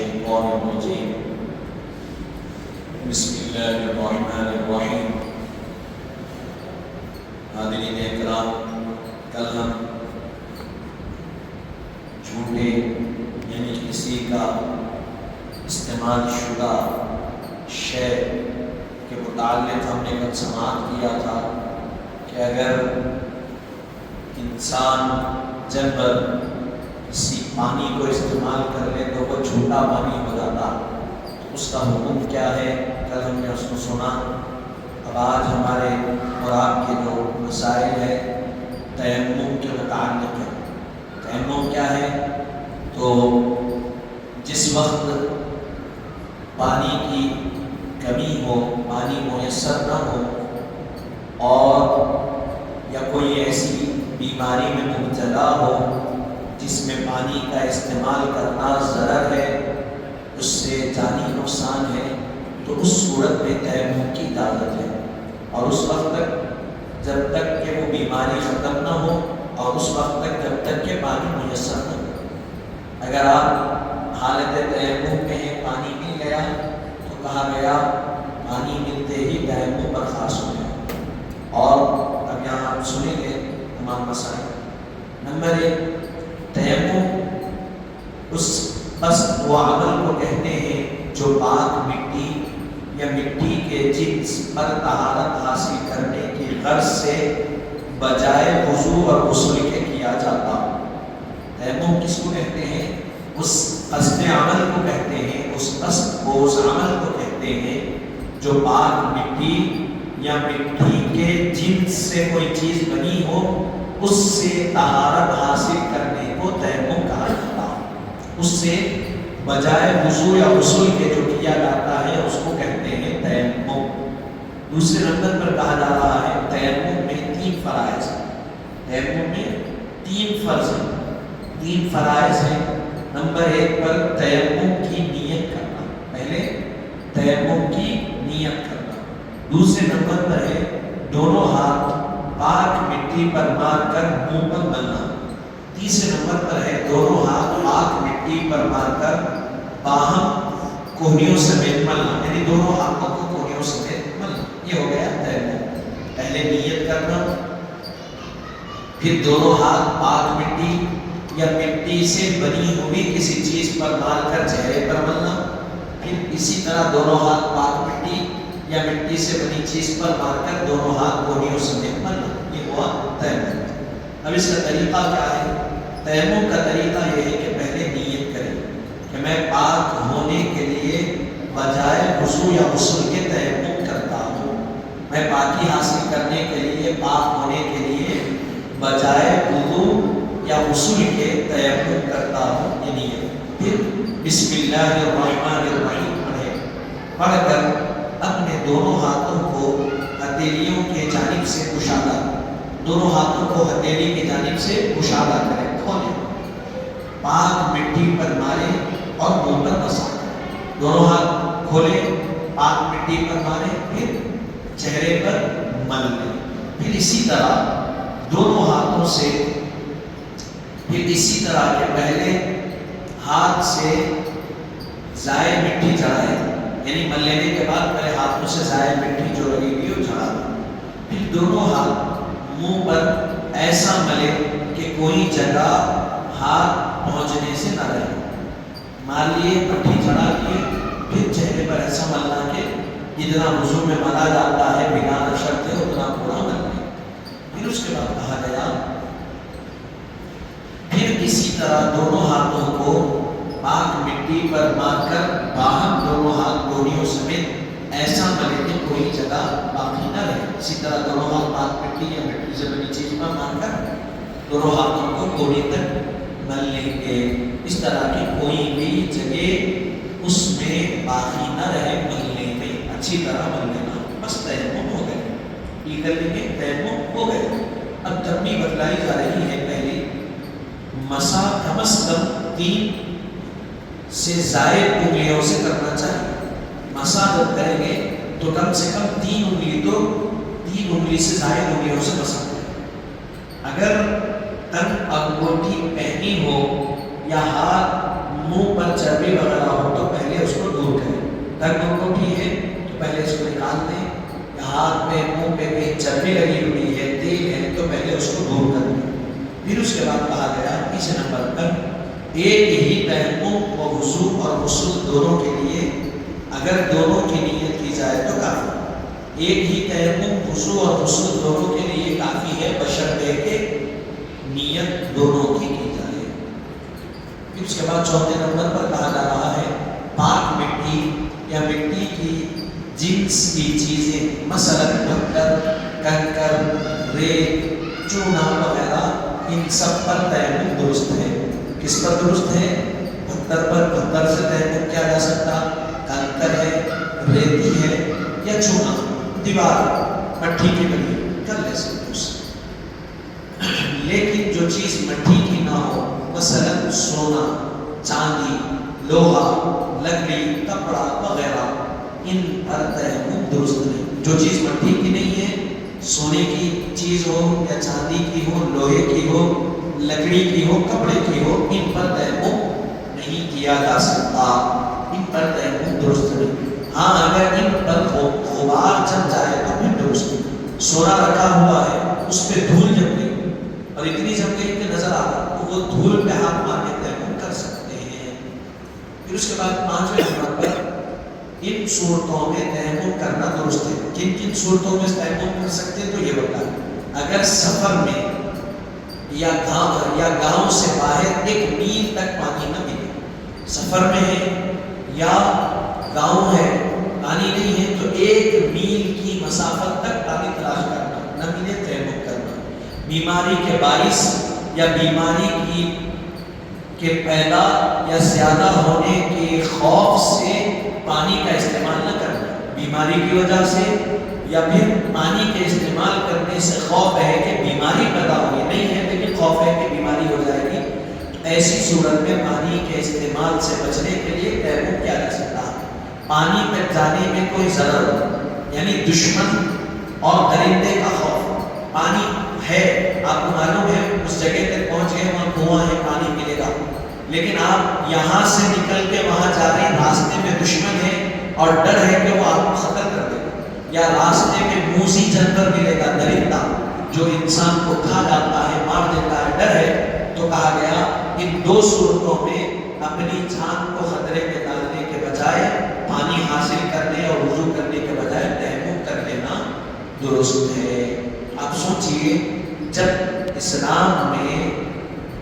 الشيطان الرجيم بسم الله الرحمن الرحيم. حاضرین اکرام، کل ہم جھوٹے یعنی کسی کا استعمال شدہ شے کے متعلق ہم نے کل سماعت کیا تھا کہ اگر انسان جب کسی پانی کو استعمال کر لے تو وہ جھوٹا پانی ہو جاتا، تو اس کا حکم کیا ہے، کل ہم نے اس کو سنا. اب آج ہمارے اور آپ کے جو مسائل ہے تیمم کے متعلق ہے. تیمم کیا ہے؟ تو جس وقت پانی کی کمی ہو، پانی میسر نہ ہو اور یا کوئی ایسی بیماری میں مبتلا ہو جس میں پانی کا استعمال کرنا ضرر ہے، اس سے جانی نقصان ہے، تو اس صورت میں تیمم کی اجازت ہے. اور اس وقت تک جب تک کہ وہ بیماری ختم نہ ہو، اور اس وقت تک جب تک کہ پانی میسر نہ ہو. اگر آپ حالت تیمم میں ہیں، پانی مل گیا تو کہا گیا پانی ملتے ہی تیمم برخاست ہو جائے. اور اب یہاں آپ سنیں گے تمام مسائل. نمبر 1، تیمم اس قصد و عمل کو کہتے ہیں جو پاک مٹی یا مٹی کے جنس پر طہارت حاصل کرنے کی غرض سے بجائے وضو اور غسل کے کیا جاتا. تیمم کس کو کہتے ہیں؟ اس قصد عمل کو کہتے ہیں، اس قصد کو، اس عمل کو کہتے ہیں جو پاک مٹی یا مٹی کے جنس سے کوئی چیز بنی ہو، اس سے طہارت حاصل کرنے کو تیمم کہا جاتا ہے. اس سے بجائے وضو یا غسل کے جو کیا جاتا ہے اس کو کہتے ہیں تیمم. دوسرے نمبر پر کہا جا رہا ہے تیمم میں 3 فرائض ہیں. تیمم میں 3 فرض ہیں، 3 فرائض ہیں. نمبر 1 پر تیمم کی نیت کرنا، پہلے تیمم کی نیت کرنا. دوسرے نمبر پر ہے دونوں ہاتھ پاک مٹی پر مار کر منہ پر ملنا. تیسرے نمبر پر ہے دونوں ہاتھ پاک مٹی پر مار کر باہم کوہنیوں سمیت ملنا، یعنی دونوں ہاتھوں کو کوہنیوں سمیت ملنا. یہ ہو گیا تیمم. پہلے نیت کرنا، پھر دونوں ہاتھ پاک مٹی یا مٹی سے بنی ہوئی کسی چیز پر مار کر چہرے پر ملنا، پھر اسی طرح دونوں ہاتھ پاک مٹی یا مٹی سے بنی چیز پر مار کر دونوں ہاتھ کوہنیوں سمیت ملنا. یہ ہوا تیمم. اب اس کا طریقہ کیا ہے؟ تیمم کا طریقہ یہ ہے کہ پہلے نیت کریں کہ میں پاک ہونے کے لیے بجائے وضو یا غسل کے تیمم کرتا ہوں. میں پاکی حاصل کرنے کے لیے، پاک ہونے کے لیے بجائے وضو یا غسل کے تیمم کرتا ہوں. یہ نیت. پھر بسم اللہ الرحمن الرحیم پڑھ کر اپنے دونوں ہاتھوں کو ہتھیلیوں کے جانب سے کشادہ، دونوں ہاتھوں کو ہتھیلی کی جانب سے کشادہ کریں، کھولیں، پاک مٹی پر ماریں اور منہ پر مسا کریں. دونوں ہاتھ کھولیں، پاک مٹی پر ماریں، پھر چہرے پر مل لیں. پھر اسی طرح دونوں ہاتھوں سے، پھر اسی طرح کے پہلے ہاتھ سے زائد مٹی چڑھائیں، یعنی مل لینے کے بعد پہلے ہاتھوں سے زائد مٹی جو لگی ہوئی وہ چڑھا دیں. پھر دونوں ہاتھ منہ پر ایسا ملے کہ کوئی جگہ ہاتھ پہنچنے سے نہ رہے. مار لیے، پٹھی چڑھا لیے، پھر چہرے پر ایسا ملنا کہ جتنا وضو میں ملا جاتا ہے بنا شرط اتنا پورا مل لے. پھر اس کے بعد کہا گیا پھر اسی طرح دونوں ہاتھوں کو پاک مٹی پر مار کر باہم دونوں ہاتھ کوہنیوں سمیت ایسا ملے کہ کوئی جگہ باقی نہ رہے. اسی طرح دونوں ہاتھ پاک مٹی یا مٹی سے بنی چیز پر مار کر دونوں ہاتھوں کو کوہنی تک مل لیں گے. اس طرح کی کوئی بھی جگہ اس میں باقی نہ رہے ملنے میں، اچھی طرح مل لینا. بس تیمم ہو گئے. یہ کر لیں گے، تیمم ہو گئے. اب ترتیب بتلائی جا رہی ہے. پہلے مسا کم از کم 3 سے زائد انگلیوں سے کرنا چاہیے. مسا جب کریں گے تو کم سے کم 3 انگلی، تو 3 انگلی سے زائد انگلیوں سے مسا کریں. اگر تن انگوٹھی پہنی ہو یا ہاتھ منہ پر چربی وغیرہ ہو پہ کہیں چربی لگی ہوئی ہے، تیل ہے، تو پہلے اس کو دور کر دیں۔ پھر اس کے بعد کہا گیا تیسرے نمبر پر ایک ہی تیمم و وضو اور غسل دونوں کے لیے اگر دونوں کی نیت کی جائے تو کافی، ایک ہی تیمم وضو اور غسل دونوں کے لیے کافی ہے، بشرطے کہ نیت دونوں کی جائے۔ پھر اس کے بعد چوتھے نمبر پر کہا جا رہا ہے پاک مٹی یا مٹی کی جنس کی چیزیں مثلاً پتھر، کنکر، ریت، چونا وغیرہ، ان سب پر تیمم درست ہے۔ کس پر درست ہے؟ پتھر پر، پتھر سے تیمم کیا جا سکتا، کنکر ہے، ریتی ہے یا چونا، دیوار مٹی کی بنی کر لے سکتے اس سے۔ لیکن جو چیز مٹی کی نہ ہو مثلاً سونا، چاندی، لوہا، لکڑی، کپڑا وغیرہ، ان پر تیمم درست نہیں۔ جو چیز مٹی کی نہیں ہے، سونے کی چیز ہو یا چاندی کی ہو، لوہے کی ہو، لکڑی کی ہو، کپڑے کی ہو، ان پر تیمم نہیں کیا جا سکتا، ان پر تیمم درست نہیں۔ ہاں اگر ان پر غبار جم جائے تو پھر درست نہیں۔ سونا رکھا ہوا ہے، اس پہ دھول جم گئی اور اتنی جم گئی کہ نظر آ رہا تو وہ دھول پہ ہاتھ مار کے تیمم کر سکتے ہیں۔ پھر اس کے بعد پانچویں نمبر پر ان صورتوں میں تیمم کرنا درست ہے۔ کن کن صورتوں میں تیمم کر سکتے ہیں تو یہ بتا، اگر سفر میں یا گاؤں سے باہر 1 میل تک پانی نہ ملے، سفر میں ہے یا گاؤں ہے پانی نہیں ہے تو 1 میل کی مسافت تک پانی تلاش کرنا، نہ ملے تیمم کرنا۔ بیماری کے باعث یا بیماری کے پیدا یا زیادہ ہونے کے خوف سے پانی کا استعمال نہ کرنا، بیماری کی وجہ سے یا پھر پانی کے استعمال کرنے سے خوف ہے کہ بیماری پیدا ہوئی نہیں ہے لیکن خوف ہے کہ بیماری ہو جائے گی، تو ایسی صورت میں پانی کے استعمال سے بچنے کے لیے تیمم کیا جا سکتا ہے۔ پانی میں جانے میں کوئی ضرر یعنی دشمن اور درندے کا خوف، پانی ہے آپ کو معلوم ہے اس جگہ تک پہنچ گئے وہاں کنواں ہے پانی ملے گا، لیکن آپ یہاں سے نکل کے وہاں جا رہے ہیں، راستے میں دشمن ہے اور ڈر ہے کہ وہ آپ کو ختم کر دے گا، یا راستے میں موذی جانور ملے گا، درندہ جو انسان کو کھا جاتا ہے، مار دیتا ہے، ڈر ہے، تو کہا گیا ان 2 صورتوں میں اپنی جان کو خطرے میں ڈالنے کے بجائے پانی حاصل کرنے اور وضو کرنے کے بجائے تیمم کر لینا درست ہے۔ آپ سوچئے جب اسلام میں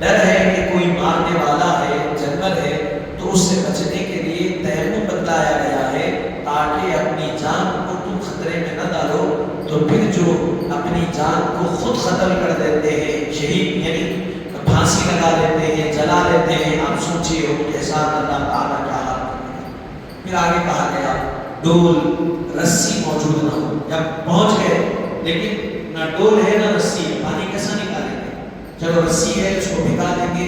ڈر ہے کہ کوئی مارنے والا ہے، جانور ہے، تو اس سے بچنے کے لیے تیمم بتلایا گیا ہے تاکہ اپنی جان کو تم خطرے میں نہ ڈالو، تو پھر جو اپنی جان کو خود ختم کر دیتے ہیں، شہید یعنی پھانسی لگا دیتے ہیں، جلا لیتے ہیں، آپ سوچئے ان کے ساتھ اللہ تعالیٰ کیا حال کرے گا۔ پھر آگے کہا گیا ڈول رسی موجود نہ ہو، جب پہنچ گئے لیکن نہ ڈول ہے نہ رسی ہے، پانی کیسا نکالیں گے؟ چلو رسی ہے اس کو بھگا دیں گے،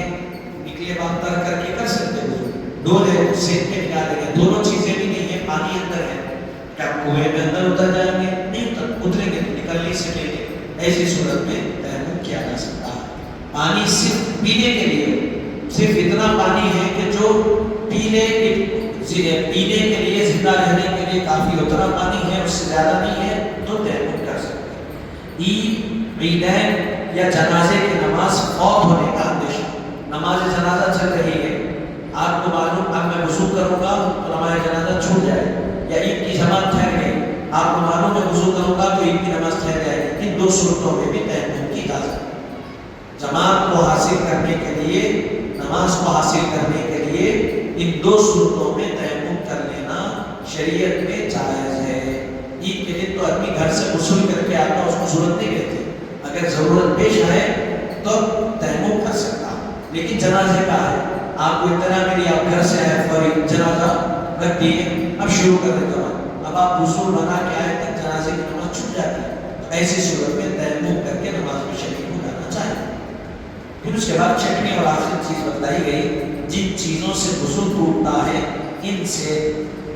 نکلے بعد تر کر کے کر سکتے ہو، ڈول ہے تو سینک کے بھگا دیں گے، دونوں چیزیں بھی نہیں ہے، پانی اندر ہے، کیا کنویں میں اندر اتر جائیں گے؟ نہیں اتریں گے، نکل نہیں سکیں گے۔ ایسی صورت میں تیمم کیا جا سکتا ہے۔ پانی صرف پینے کے لیے، صرف اتنا پانی ہے کہ جو پینے کے لیے، زندہ رہنے کے لیے کافی اتنا پانی ہے، اس سے زیادہ نہیں ہے تو تیمم کر سکتے ہیں۔ عید، عیدین یا جنازے کی نماز فوت ہونے کا اندیشہ، نماز جنازہ چل رہی ہے، آپ کو معلوم اب میں وضو کروں گا تو نماز جنازہ چھوٹ جائے، یا عید کی جماعت ٹھہر گئی، آپ کو معلوم ہے وضو کروں گا تو عید کی نماز ٹھہر جائے گی، ان 2 صورتوں میں بھی تیمم کی اجازت ہے۔ جماعت کو حاصل کرنے کے لیے، نماز کو حاصل کرنے کے لیے ان 2 صورتوں میں تیمم کر لینا شریعت میں جائز ہے۔ عید کے دن تو آدمی گھر سے غسل کر کے آتا، اس کو ضرورت نہیں رہتی، اگر ضرورت پیش آئے تو تیمم کر سکتا، لیکن جنازے کا ہے، آپ کو اطلاع ملی، آپ گھر سے آئے، فوری جنازہ رکھ دیے، اب شروع کر دیتا ہوں، اب آپ وضو بنا کے آئے تک جنازے کی نماز چھوٹ جاتی ہے، تو ایسی صورت میں تیمم کر کے نماز میں شریک ہو جانا چاہیے۔ پھر اس کے بعد چھٹویں اور آخری چیز بتلائی گئی، جن چیزوں سے وضو ٹوٹتا ہے ان سے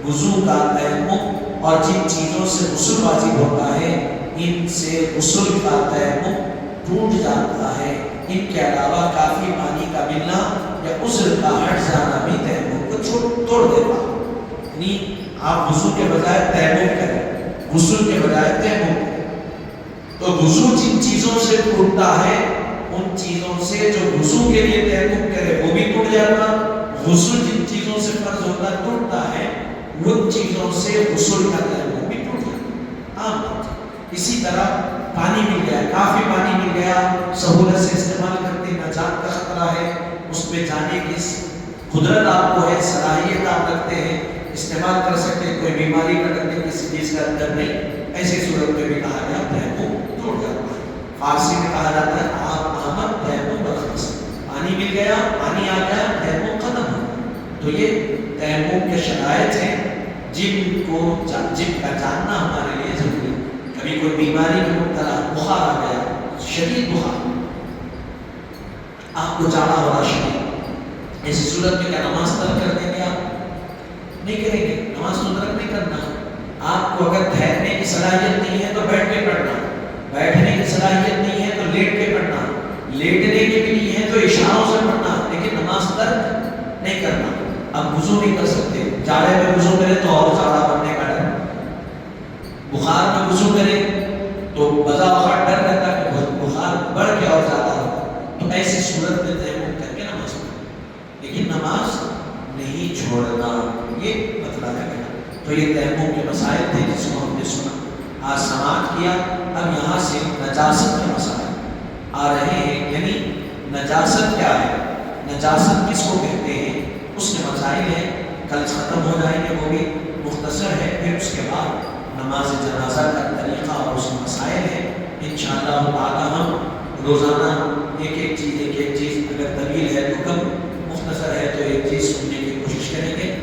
وضو کا تیمم، اور جن چیزوں سے غسل واجب ہوتا ہے ان سے غسل کا تیمم ٹوٹ جاتا ہے۔ ان کے علاوہ کافی پانی کا ملنا یا عذر کا ہٹ جانا بھی تیمم کو توڑ دیتا، یعنی آپ وضو کے بجائے تیمم کریں، غسل کے بجائے تیمم کریں۔ تو وضو جن چیزوں سے ٹوٹتا ہے ان چیزوں سے جو وضو کے لیے تیمم کرے وہ بھی ٹوٹ جاتا، غسل جن چیزوں سے فرض ہوتا ٹوٹتا ہے ان چیزوں سے غسل کا تیمم بھی ٹوٹ جاتا عام بات۔ اسی طرح پانی مل گیا، کافی پانی مل گیا، سہولت سے استعمال کرتے، نجات کا خطرہ ہے، اس پہ جانے کی قدرت آپ کو ہے، صلاحیت آپ رکھتے ہیں، استعمال کر سکتے، کوئی بیماری کا ڈر نہیں، کسی چیز کا ڈر نہیں، ایسی صورت میں بھی کہا گیا تیمم ٹوٹ جاتا ہے۔ فارسی میں کہا جاتا ہے آپ آمد تیمم برخاست، پانی مل گیا، پانی آ گیا، تیمم ختم ہو۔ تو یہ تیمم کے شرائط ہیں جن کا جاننا ہمارے لیے ضروری ہے۔ کبھی کوئی بیماری میں مبتلا، بخار آ گیا، شدید بخار، آپ کو جانا ہو رہا شدید، ایسی صورت میں کیا نماز ترک کر دیں گے؟ آپ نہیں کریں گے، نماز تو ترک نہیں کرنا۔ آپ کو اگر ٹھہرنے کی صلاحیت نہیں ہے تو بیٹھ کے پڑھنا، بیٹھنے کی صلاحیت نہیں ہے تو لیٹ کے پڑھنا، لیٹنے کی بھی نہیں ہے تو اشاروں سے پڑھنا، لیکن نماز ترک نہیں کرنا۔ اب وضو نہیں کر سکتے، جاڑے میں وضو کرے تو اور زیادہ بڑھنے کا ڈر، بخار میں وضو کرے تو بذا وقت ڈر رہتا ہے کہ بخار بڑھ کے اور زیادہ ہو، تو ایسی صورت میں تیمم کر کے نماز پڑھنا، لیکن نماز نہیں چھوڑنا، یہ مطلب ہے۔ تو یہ تیمم کے مسائل تھے جس کو ہم نے سنا، آج سماعت کیا۔ اب یہاں سے نجاست کے مسائل آ رہے ہیں، یعنی نجاست کیا ہے، نجاست کس کو کہتے ہیں، اس کے مسائل ہیں، کل ختم ہو جائیں گے، وہ بھی مختصر ہے، پھر اس کے بعد نماز جنازہ کا طریقہ اور اس کے مسائل ہیں۔ انشاءاللہ تعالی ہم روزانہ ایک ایک چیز اگر طویل ہے تو کم، مختصر ہے تو ایک چیز سننے کی کوشش کریں گے۔